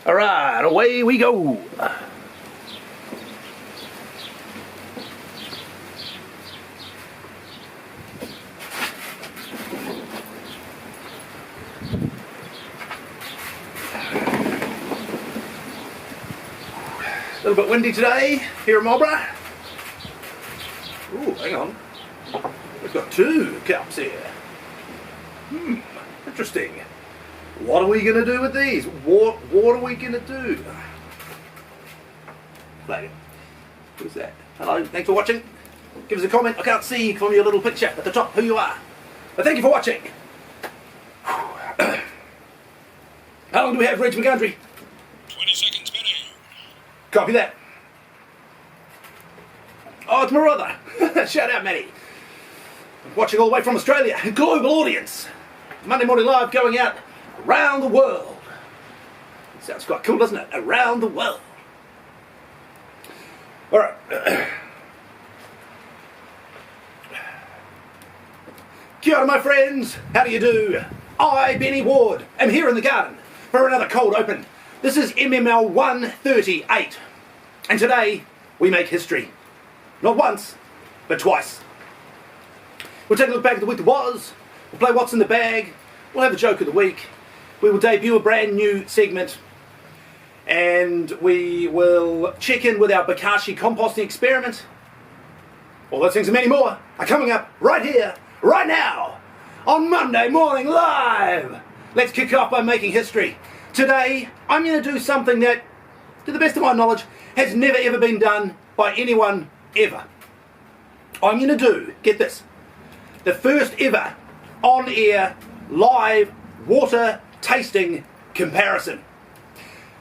Alright, away we go. A little bit windy today here in Marlborough. Ooh, hang on. We've got 2 cups here. Interesting. What are we going to do with these? What are we going to do? Play. Who's that? Hello, thanks for watching. Give us a comment. I can't see from your little picture at the top who you are. But thank you for watching. How long do we have, Reg McGundry? 20 seconds minute. Copy that. Oh, it's my brother. Shout out, Matty. Watching all the way from Australia. A global audience. Monday Morning Live going out around the world. Sounds quite cool, doesn't it? Around the world. Alright. Kia ora, my friends. How do you do? I, Benny Ward, am here in the garden for another cold open. This is MML 138. And today, we make history. Not once, but twice. We'll take a look back at the week that was. We'll play What's in the Bag. We'll have a joke of the week. We will debut a brand new segment. And we will check in with our Bokashi composting experiment. All those things and many more are coming up right here, right now, on Monday Morning Live. Let's kick off by making history. Today, I'm going to do something that, to the best of my knowledge, has never ever been done by anyone ever. I'm going to do, get this, the first ever on-air live water tasting comparison.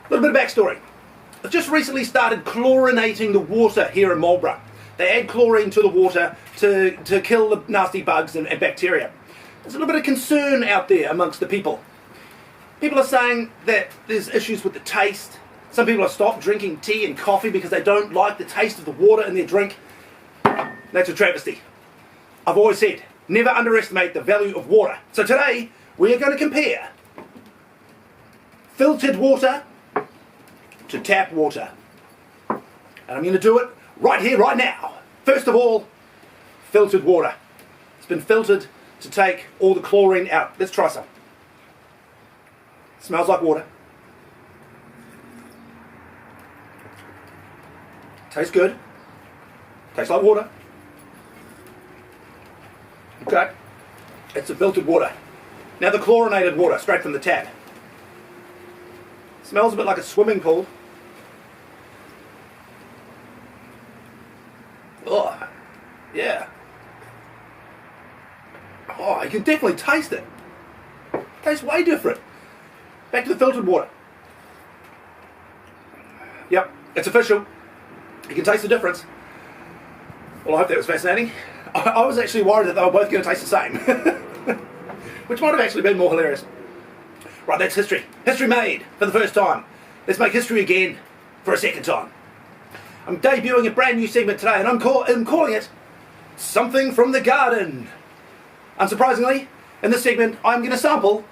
A little bit of backstory. I've just recently started chlorinating the water here in Marlborough. They add chlorine to the water to kill the nasty bugs and bacteria. There's a little bit of concern out there amongst the people. People are saying that there's issues with the taste. Some people have stopped drinking tea and coffee because they don't like the taste of the water in their drink. That's a travesty. I've always said, never underestimate the value of water. So today, we are going to compare filtered water to tap water. And I'm going to do it right here, right now. First of all, filtered water. It's been filtered to take all the chlorine out. Let's try some. Smells like water. Tastes good. Tastes like water. Okay. It's a filtered water. Now the chlorinated water, straight from the tap. Smells a bit like a swimming pool. Oh, yeah. Oh, you can definitely taste it. Tastes way different. Back to the filtered water. Yep, it's official. You can taste the difference. Well, I hope that was fascinating. I was actually worried that they were both going to taste the same. Which might have actually been more hilarious. Right, that's history. History made for the first time. Let's make history again for a second time. I'm debuting a brand new segment today, and I'm calling it Something from the Garden. Unsurprisingly, in this segment, I'm going to sample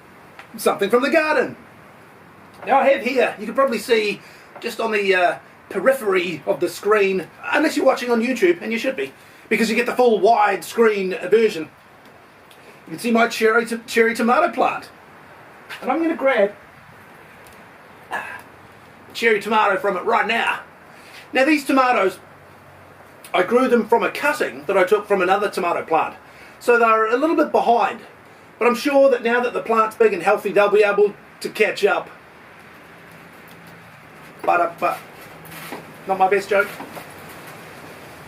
something from the garden. Now I have here, you can probably see just on the periphery of the screen, unless you're watching on YouTube, and you should be, because you get the full wide screen version. You can see my cherry tomato plant. And I'm going to grab a cherry tomato from it right now. Now these tomatoes, I grew them from a cutting that I took from another tomato plant. So they're a little bit behind. But I'm sure that now that the plant's big and healthy, they'll be able to catch up. But not my best joke.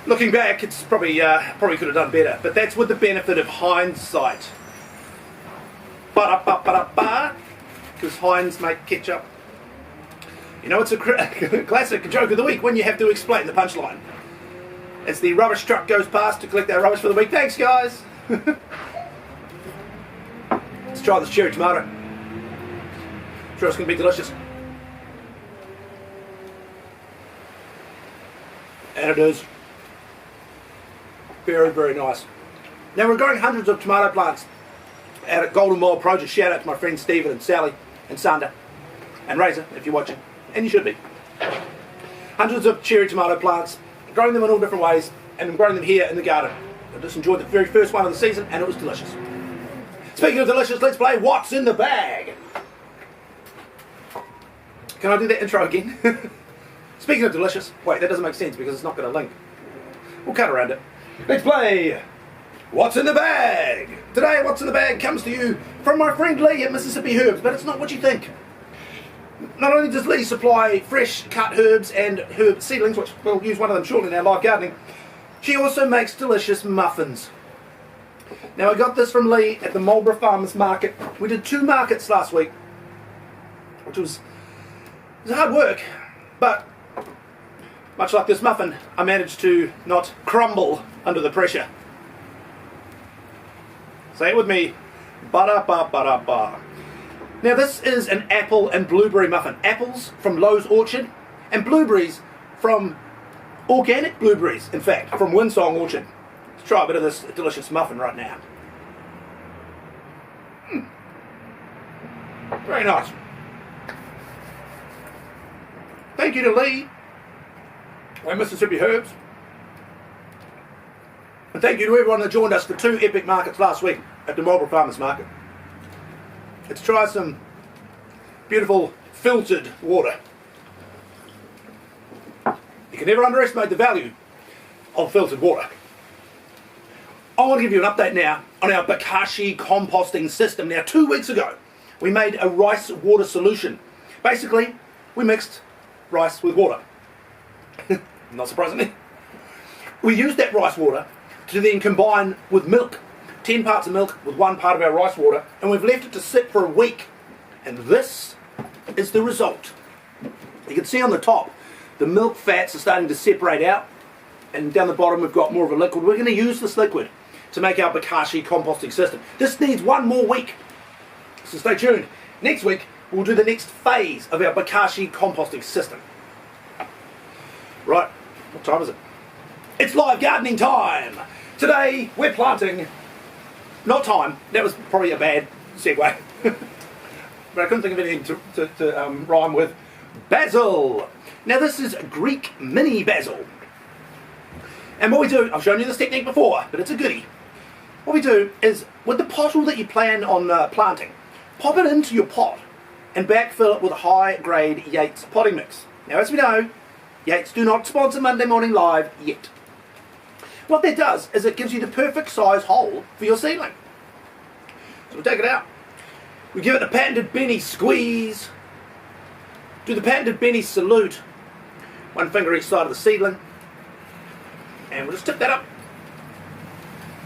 Looking back, it's probably could have done better. But that's with the benefit of hindsight. Because hinds make ketchup. You know, it's a classic joke of the week when you have to explain the punchline. As the rubbish truck goes past to collect our rubbish for the week. Thanks, guys. Let's try this cherry tomato. I'm sure it's going to be delicious. And it is. Very, very nice. Now we're growing hundreds of tomato plants out at Golden Mile Produce. Shout out to my friends Stephen and Sally and Sanda and Razor if you're watching. and you should be. Hundreds of cherry tomato plants, growing them in all different ways, and I'm growing them here in the garden. I just enjoyed the very first one of the season, and it was delicious. Speaking of delicious, let's play What's in the Bag. Can I do that intro again? Speaking of delicious, wait, that doesn't make sense because it's not going to link. We'll cut around it. Let's play What's in the Bag. Today, What's in the Bag comes to you from my friend Lee at Mississippi Herbs, but it's not what you think. Not only does Lee supply fresh cut herbs and herb seedlings, which we'll use one of them shortly in our live gardening, she also makes delicious muffins. Now, I got this from Lee at the Marlborough Farmers Market. We did 2 markets last week, which was hard work, but much like this muffin, I managed to not crumble under the pressure. Say it with me, ba-da-ba-ba-da-ba. Now this is an apple and blueberry muffin. Apples from Lowe's Orchard, and blueberries from organic blueberries, in fact, from Winsong Orchard. Let's try a bit of this delicious muffin right now. Very nice. Thank you to Lee and Mississippi Herbs. And thank you to everyone that joined us for 2 epic markets last week at the Marlborough Farmers Market. Let's try some beautiful filtered water. You can never underestimate the value of filtered water. I want to give you an update now on our Bokashi composting system. Now, 2 weeks ago, we made a rice water solution. Basically, we mixed rice with water. Not surprisingly. We used that rice water to then combine with milk. 10 parts of milk with 1 part of our rice water, and we've left it to sit for a week. And this is the result. You can see on the top, the milk fats are starting to separate out, and down the bottom we've got more of a liquid. We're going to use this liquid to make our Bokashi composting system. This needs 1 more week, so stay tuned. Next week, we'll do the next phase of our Bokashi composting system. Right, what time is it? It's live gardening time! Today, we're planting... Not thyme, that was probably a bad segue. But I couldn't think of anything to rhyme with. Basil! Now this is Greek mini basil. And what we do, I've shown you this technique before, but it's a goodie. What we do is, with the pottle that you plan on planting, pop it into your pot and backfill it with a high-grade Yates potting mix. Now as we know, Yates do not sponsor Monday Morning Live yet. What that does is it gives you the perfect size hole for your seedling. So we'll take it out. We give it the patented Benny squeeze. Do the patented Benny salute. 1 finger each side of the seedling. And we'll just tip that up.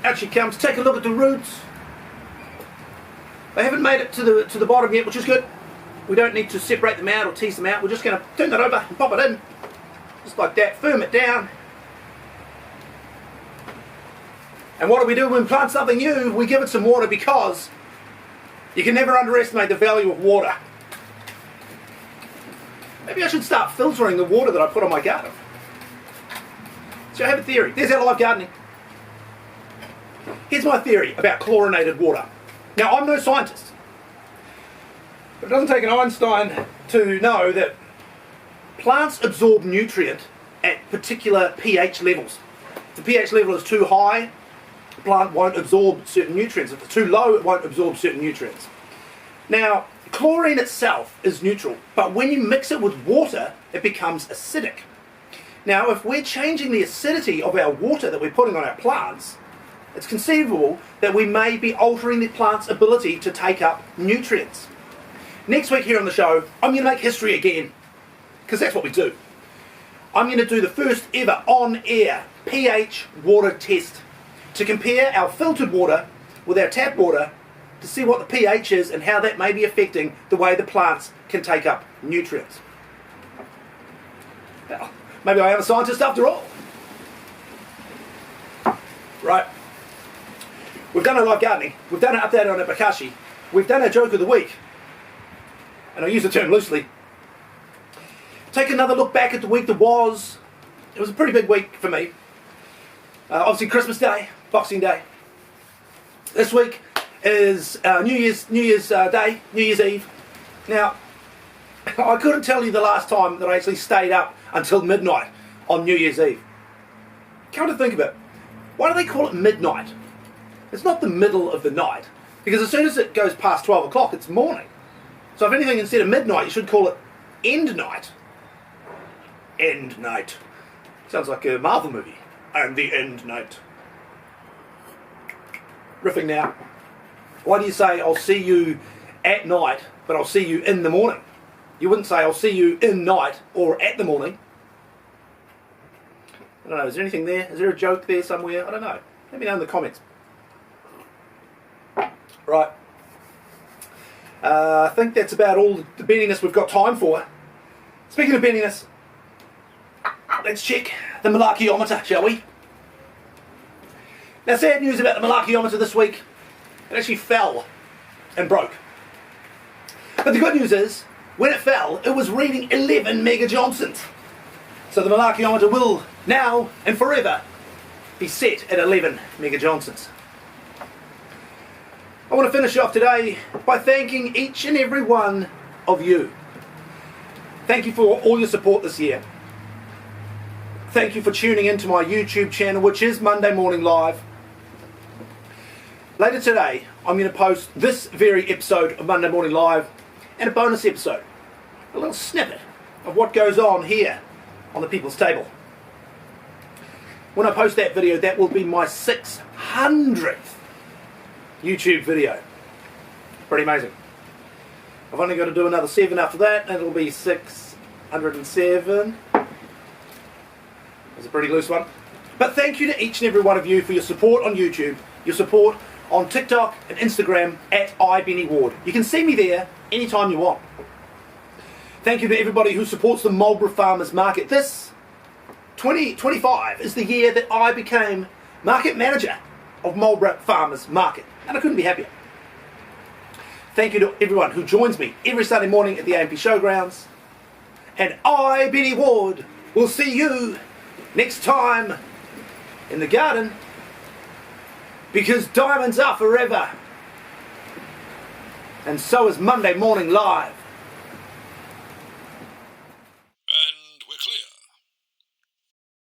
Out she comes. Take a look at the roots. They haven't made it to the bottom yet, which is good. We don't need to separate them out or tease them out. We're just going to turn that over and pop it in. Just like that. Firm it down. And what do we do when we plant something new? We give it some water, because you can never underestimate the value of water. Maybe I should start filtering the water that I put on my garden. So I have a theory. There's our live gardening. Here's my theory about chlorinated water. Now, I'm no scientist, but it doesn't take an Einstein to know that plants absorb nutrient at particular pH levels. If the pH level is too high, the plant won't absorb certain nutrients. If it's too low, it won't absorb certain nutrients. Now, chlorine itself is neutral, but when you mix it with water, it becomes acidic. Now, if we're changing the acidity of our water that we're putting on our plants, it's conceivable that we may be altering the plant's ability to take up nutrients. Next week here on the show, I'm going to make history again, because that's what we do. I'm going to do the first ever on-air pH water test to compare our filtered water with our tap water to see what the pH is and how that may be affecting the way the plants can take up nutrients. Well, maybe I am a scientist after all. Right. We've done our live gardening. We've done an update on our Bokashi. We've done our joke of the week. And I use the term loosely. Take another look back at the week that was. It was a pretty big week for me. Obviously Christmas Day, Boxing Day. This week is New Year's Day, New Year's Eve. Now, I couldn't tell you the last time that I actually stayed up until midnight on New Year's Eve. Come to think of it, why do they call it midnight? It's not the middle of the night, because as soon as it goes past 12 o'clock, it's morning. So if anything, instead of midnight, you should call it end night. End night. Sounds like a Marvel movie. And the end night. Riffing now. Why do you say, I'll see you at night, but I'll see you in the morning? You wouldn't say, I'll see you in night or at the morning. I don't know, is there anything there? Is there a joke there somewhere? I don't know. Let me know in the comments. Right. I think that's about all the benniness we've got time for. Speaking of benniness, let's check the malarkeyometer, shall we? Now, sad news about the malarkeyometer this week. It actually fell and broke. But the good news is, when it fell, it was reading 11 megajohnsons. So the malarkeyometer will now and forever be set at 11 megajohnsons. I want to finish off today by thanking each and every one of you. Thank you for all your support this year. Thank you for tuning into my YouTube channel, which is Monday Morning Live. Later today, I'm going to post this very episode of Monday Morning Live and a bonus episode. A little snippet of what goes on here on the People's Table. When I post that video, that will be my 600th YouTube video. Pretty amazing. I've only got to do another 7 after that, and it'll be 607. That's a pretty loose one. But thank you to each and every one of you for your support on YouTube, your support on TikTok and Instagram at iBennyWard. You can see me there anytime you want. Thank you to everybody who supports the Marlborough Farmers Market. This 2025 is the year that I became market manager of Marlborough Farmers Market, and I couldn't be happier. Thank you to everyone who joins me every Sunday morning at the AMP Showgrounds, and I, Benny Ward, will see you next time in the garden, because diamonds are forever, and so is Monday Morning Live.